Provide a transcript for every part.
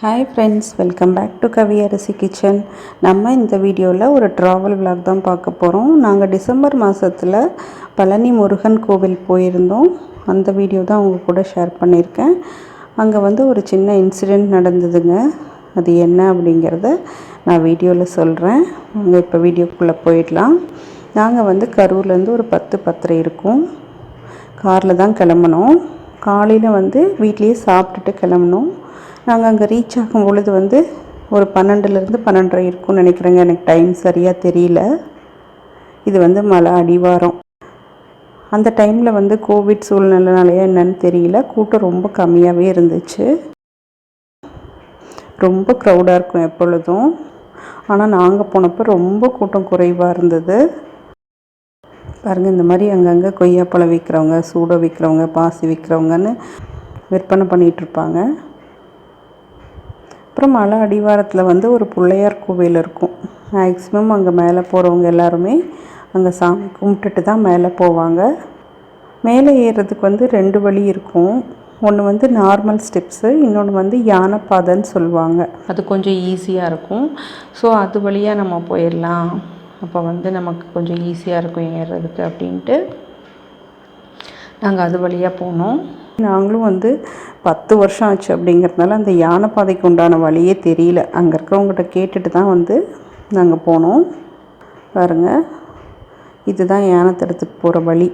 Hi friends, welcome back to kaviarasi kitchen. நம்ம இந்த வீடியோவில் ஒரு ட்ராவல் விலாக் தான் பார்க்க போகிறோம். நாங்கள் டிசம்பர் மாதத்தில் பழனி முருகன் கோவில் போயிருந்தோம். அந்த வீடியோ தான் உங்கள் கூட ஷேர் பண்ணியிருக்கேன். அங்கே ஒரு சின்ன இன்சிடெண்ட் நடந்ததுங்க. அது என்ன அப்படிங்கிறத நான் வீடியோவில் சொல்கிறேன். நாங்கள் இப்போ வீடியோக்குள்ளே போயிடலாம். நாங்கள் கரூர்லேருந்து ஒரு 10-10:30 இருக்கும். காரில் தான் கிளம்புனோம். காலையில் வீட்லேயே சாப்பிட்டுட்டு கிளம்புனோம். நாங்கள் அங்கே ரீச் ஆகும் பொழுது ஒரு 12லேருந்து 12:30 இருக்கும்னு நினைக்கிறேங்க. எனக்கு டைம் சரியாக தெரியல. இது மலை அடிவாரம். அந்த டைமில் கோவிட் சூழ்நிலைனாலையா என்னன்னு தெரியல, கூட்டம் ரொம்ப கம்மியாகவே இருந்துச்சு. ரொம்ப க்ரௌடாக இருக்கும் எப்பொழுதும். ஆனால் நாங்கள் போனப்போ ரொம்ப கூட்டம் குறைவாக இருந்தது. பாருங்கள், இந்த மாதிரி அங்கங்கே கொய்யாப்பழம் விற்கிறவங்க, சூடை விற்கிறவங்க, பாசி விற்கிறவங்கன்னு விற்பனை பண்ணிகிட்ருப்பாங்க. அப்புறம் மலை அடிவாரத்தில் ஒரு பிள்ளையார் கோவில் இருக்கும். மேக்ஸிமம் அங்கே மேலே போகிறவங்க எல்லாருமே அங்கே சாமி கும்பிட்டுட்டு தான் மேலே போவாங்க. மேலே ஏறுறதுக்கு 2 வழி இருக்கும். ஒன்று நார்மல் ஸ்டெப்ஸு, இன்னொன்று யானை பாதைன்னு சொல்லுவாங்க. அது கொஞ்சம் ஈஸியாக இருக்கும். ஸோ அது வழியாக நம்ம போயிடலாம். அப்போ நமக்கு கொஞ்சம் ஈஸியாக இருக்கும் ஏறுறதுக்கு அப்படின்ட்டு நாங்கள் அது வழியாக போனோம். நாங்களும் 10 வருஷம் ஆச்சு அப்படிங்கிறதுனால அந்த யானை பாதைக்கு உண்டான வழியே தெரியல. அங்கே இருக்கிறவங்ககிட்ட கேட்டுட்டு தான் நாங்கள் போனோம். பாருங்கள், இதுதான் யானை தடத்துக்கு போகிற வழி.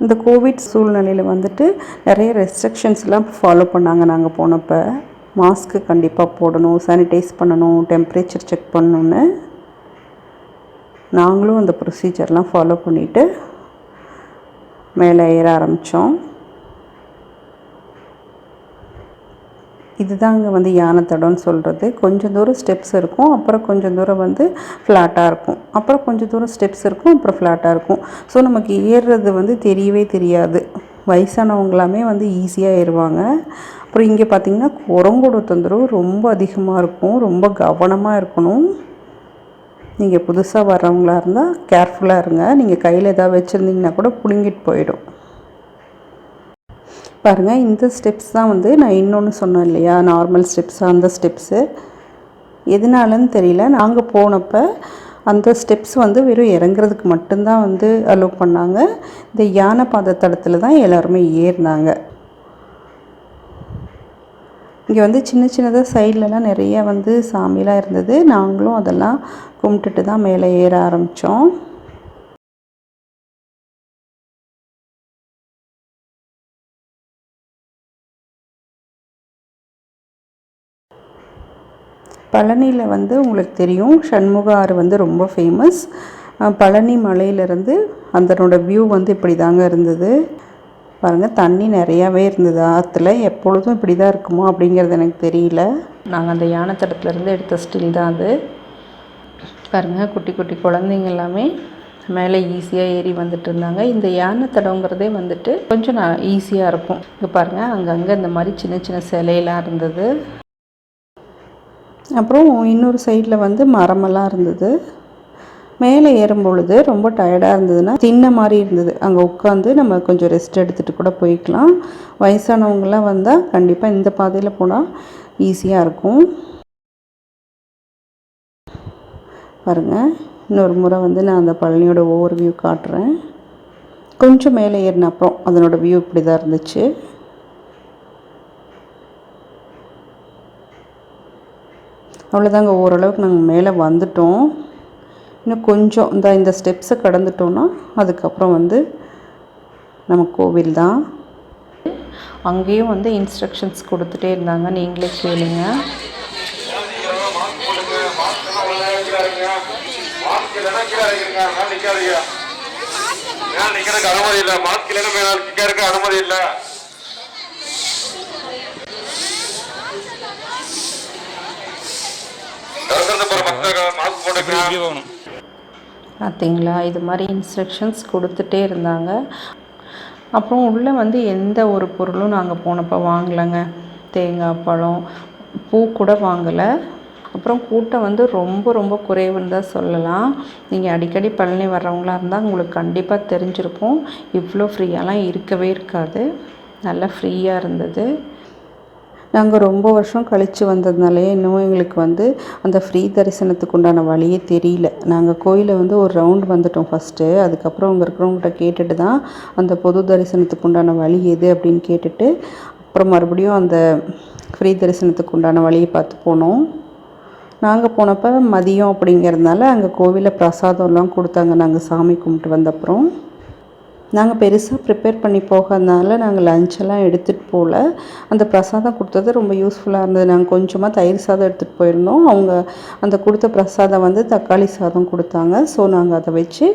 இந்த கோவிட் சூழ்நிலையில் நிறைய ரெஸ்ட்ரிக்ஷன்ஸ்லாம் ஃபாலோ பண்ணாங்க. நாங்கள் போனப்போ மாஸ்க்கு கண்டிப்பாக போடணும், சானிடைஸ் பண்ணணும், டெம்பரேச்சர் செக் பண்ணணுன்னு. நாங்களும் அந்த ப்ரொசீஜர்லாம் ஃபாலோ பண்ணிவிட்டு மேலே ஏற ஆரம்பித்தோம். இதுதாங்க யானை தடம்னு சொல்கிறது. கொஞ்சம் தூரம் ஸ்டெப்ஸ் இருக்கும், அப்புறம் கொஞ்சம் தூரம் ஃப்ளாட்டாக இருக்கும், அப்புறம் கொஞ்சம் தூரம் ஸ்டெப்ஸ் இருக்கும், அப்புறம் ஃப்ளாட்டாக இருக்கும். ஸோ நமக்கு ஏறுறது தெரியவே தெரியாது. வயசானவங்களாமே ஈஸியாக ஏறுவாங்க. அப்புறம் இங்கே பார்த்திங்கன்னா குரங்கோட தொந்தரவு ரொம்ப அதிகமாக இருக்கும். ரொம்ப கவனமாக இருக்கணும். நீங்கள் புதுசாக வர்றவங்களா இருந்தால் கேர்ஃபுல்லாக இருங்க. நீங்கள் கையில் எதாவது வச்சுருந்தீங்கன்னா கூட பிடுங்கிட்டு போயிடும். பாருங்கள், இந்த ஸ்டெப்ஸ் தான் நான் இன்னொன்று சொன்னேன் இல்லையா, நார்மல் ஸ்டெப்ஸ். அந்த ஸ்டெப்ஸு எதனாலன்னு தெரியல, நாங்கள் போனப்போ அந்த ஸ்டெப்ஸ் வெறும் இறங்குறதுக்கு மட்டும்தான் அலோவ் பண்ணாங்க. இந்த யானை பாதை தடத்தில் தான் எல்லாருமே ஏறினாங்க. இங்கே சின்ன சின்னதாக சைட்லலாம் நிறைய சாமியெலாம் இருந்தது. நாங்களும் அதெல்லாம் கும்பிட்டுட்டு தான் மேலே ஏற ஆரம்பித்தோம். பழனியில் உங்களுக்கு தெரியும், சண்முக ஆறு ரொம்ப ஃபேமஸ். பழனி மலையிலேருந்து அதனோட வியூ இப்படி தாங்க இருந்தது. பாருங்கள், தண்ணி நிறையாவே இருந்தது ஆற்றுல. எப்பொழுதும் இப்படி தான் இருக்குமோ அப்படிங்கிறது எனக்கு தெரியல. நாங்கள் அந்த யானை தடத்துலேருந்து எடுத்த ஸ்டில் தான் அது. பாருங்கள், குட்டி குட்டி குழந்தைங்க எல்லாமே மேலே ஈஸியாக ஏறி இருந்தாங்க. இந்த யானை தடங்கிறதே கொஞ்சம் ஈஸியாக இருக்கும். இங்கே பாருங்கள், அங்கங்கே இந்த மாதிரி சின்ன சின்ன சிலையெல்லாம் இருந்தது. அப்புறம் இன்னொரு சைடில் மரமெல்லாம் இருந்தது. மேலே ஏறும் பொழுது ரொம்ப டயர்டாக இருந்ததுன்னா தின்ன மாதிரி இருந்தது. அங்கே உட்காந்து நம்ம கொஞ்சம் ரெஸ்ட் எடுத்துகிட்டு கூட போய்க்கலாம். வயசானவங்களாம் வந்தால் கண்டிப்பாக இந்த பாதையில் போனால் ஈஸியாக இருக்கும். பாருங்கள், இன்னொரு முறை நான் அந்த பழனியோட ஓவர் வியூ காட்டுறேன். கொஞ்சம் மேலே ஏறின அப்புறம் அதனோட வியூ இப்படி தான் இருந்துச்சு. அவ்வளோதாங்க, ஓரளவுக்கு நாங்கள் மேலே வந்துட்டோம். இன்னும் கொஞ்சம் இந்த ஸ்டெப்ஸை கடந்துட்டோன்னா அதுக்கப்புறம் நம்ம கோவில் தான். அங்கேயும் இன்ஸ்ட்ரக்ஷன்ஸ் கொடுத்துட்டே இருந்தாங்க, நீங்களே கேளுங்க. அனுமதி இல்லை. பார்த்தீங்களா, இது மாதிரி இன்ஸ்ட்ரக்ஷன்ஸ் கொடுத்துட்டே இருந்தாங்க. அப்புறம் உள்ளே எந்த ஒரு பொருளும் நாங்கள் போனப்போ வாங்கலைங்க. தேங்காய் பழம், பூ கூட வாங்கலை. அப்புறம் கூட்டம் ரொம்ப ரொம்ப குறைவுன்னு தான் சொல்லலாம். நீங்கள் அடிக்கடி பழனி வர்றவங்களா இருந்தால் உங்களுக்கு கண்டிப்பாக தெரிஞ்சிருக்கும். இவ்வளோ ஃப்ரீயாலாம் இருக்கவே இருக்காது. நல்லா ஃப்ரீயாக இருந்தது. நாங்கள் ரொம்ப வருஷம் கழித்து வந்ததுனாலே இன்னும் எங்களுக்கு வந்து அந்த ஃப்ரீ தரிசனத்துக்கு உண்டான வழியே தெரியல. நாங்கள் கோயிலை வந்து ஒரு ரவுண்டு வந்துட்டோம் ஃபஸ்ட்டு. அதுக்கப்புறம் அங்கே இருக்கிறவங்ககிட்ட கேட்டுட்டு தான் அந்த பொது தரிசனத்துக்கு உண்டான வழி எது அப்படின்னு கேட்டுட்டு அப்புறம் மறுபடியும் அந்த ஃப்ரீ தரிசனத்துக்கு உண்டான வழியை பார்த்து போனோம். நாங்கள் போனப்போ மதியம் அப்படிங்கிறதுனால அங்கே கோவிலில் பிரசாதம்லாம் கொடுத்தாங்க. நாங்கள் சாமி கும்பிட்டு வந்தப்புறம் நாங்கள் பெருசாக ப்ரிப்பேர் பண்ணி போகிறதுனால நாங்கள் லஞ்செல்லாம் எடுத்துகிட்டு போகல. அந்த பிரசாதம் கொடுத்தது ரொம்ப யூஸ்ஃபுல்லாக இருந்தது. நாங்கள் கொஞ்சமாக தயிர் சாதம் எடுத்துகிட்டு போயிருந்தோம். அவங்க அந்த கொடுத்த பிரசாதம் வந்து தக்காளி சாதம் கொடுத்தாங்க. ஸோ நாங்கள் அதை வச்சு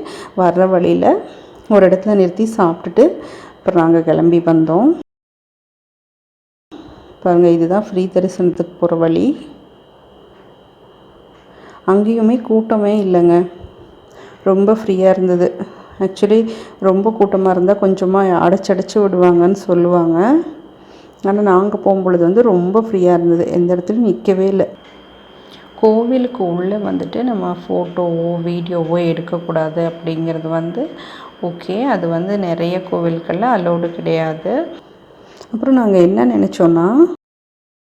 வர்ற வழியில் ஒரு இடத்துல நிறுத்தி சாப்பிட்டுட்டு அப்புறம் நாங்கள் கிளம்பி வந்தோம். பாருங்கள், இதுதான் ஃப்ரீ தரிசனத்துக்கு போகிற வழி. அங்கேயுமே கூட்டமே இல்லைங்க, ரொம்ப ஃப்ரீயாக இருந்தது. ஆக்சுவலி ரொம்ப கூட்டமாக இருந்தால் கொஞ்சமாக அடைச்சடைச்சி விடுவாங்கன்னு சொல்லுவாங்க. ஆனால் நாங்கள் போகும்பொழுது வந்து ரொம்ப ஃப்ரீயாக இருந்தது, எந்த இடத்துலையும் நிற்கவே இல்லை. கோவிலுக்கு உள்ளே வந்துட்டு நம்ம ஃபோட்டோவோ வீடியோவோ எடுக்கக்கூடாது அப்படிங்கிறது வந்து ஓகே, அது வந்து நிறைய கோவில்களில் அலோடு கிடையாது. அப்புறம் நாங்கள் என்ன நினச்சோன்னா,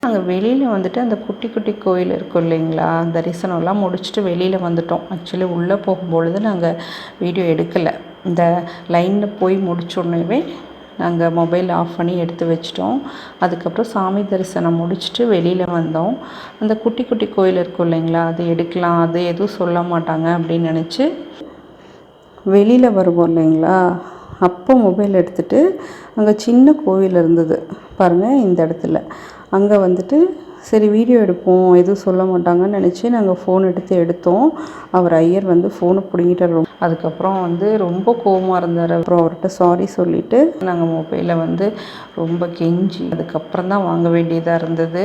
நாங்கள் வெளியில் வந்துட்டு அந்த குட்டி குட்டி கோயில் இருக்கும் இல்லைங்களா, தரிசனம்லாம் முடிச்சுட்டு வெளியில் வந்துட்டோம். ஆக்சுவலி உள்ளே போகும்பொழுது நாங்கள் வீடியோ எடுக்கலை. இந்த லைனில் போய் முடிச்சோடனே நாங்கள் மொபைல் ஆஃப் பண்ணி எடுத்து வச்சிட்டோம். அதுக்கப்புறம் சாமி தரிசனம் முடிச்சுட்டு வெளியில் வந்தோம். அந்த குட்டி குட்டி கோயில் இருக்கும் இல்லைங்களா, அது எடுக்கலாம், அது எதுவும் சொல்ல மாட்டாங்க அப்படின்னு நினச்சி வெளியில் வருவோம் இல்லைங்களா, அப்போ மொபைல் எடுத்துகிட்டு அங்கே சின்ன கோவில் இருந்தது பாருங்கள், இந்த இடத்துல அங்கே வந்துட்டு சரி வீடியோ எடுப்போம், எதுவும் சொல்ல மாட்டாங்கன்னு நினச்சி நாங்கள் ஃபோன் எடுத்தோம். அவர் ஐயர் வந்து ஃபோனை பிடிங்கிட்டார். அதுக்கப்புறம் வந்து ரொம்ப கோவமாக இருந்தார். அப்புறம் அவர்கிட்ட சாரி சொல்லிவிட்டு நாங்கள் மொபைலை வந்து ரொம்ப கெஞ்சி அதுக்கப்புறம் தான் வாங்க வேண்டியதாக இருந்தது.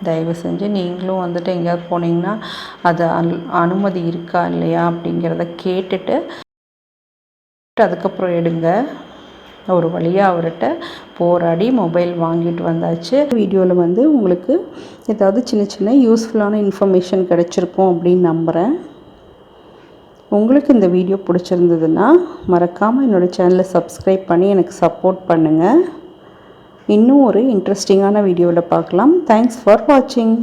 தயவு செஞ்சு நீங்களும் வந்துட்டு எங்கேயாவது போனீங்கன்னா அது அனுமதி இருக்கா இல்லையா அப்படிங்கிறத கேட்டுட்டு அதுக்கப்புறம் எடுங்க. ஒரு வழியாக அவர்கிட்ட போராடி மொபைல் வாங்கிட்டு வந்தாச்சு. வீடியோவில் வந்து உங்களுக்கு ஏதாவது சின்ன சின்ன யூஸ்ஃபுல்லான இன்ஃபர்மேஷன் கிடச்சிருக்கும் அப்படின்னு நம்புகிறேன். உங்களுக்கு இந்த வீடியோ பிடிச்சிருந்ததுன்னா மறக்காமல் என்னோடய சேனலை சப்ஸ்கிரைப் பண்ணி எனக்கு சப்போர்ட் பண்ணுங்கள். இன்னும் ஒரு இன்ட்ரெஸ்டிங்கான வீடியோவில் பார்க்கலாம். தேங்க்ஸ் ஃபார் வாட்சிங்.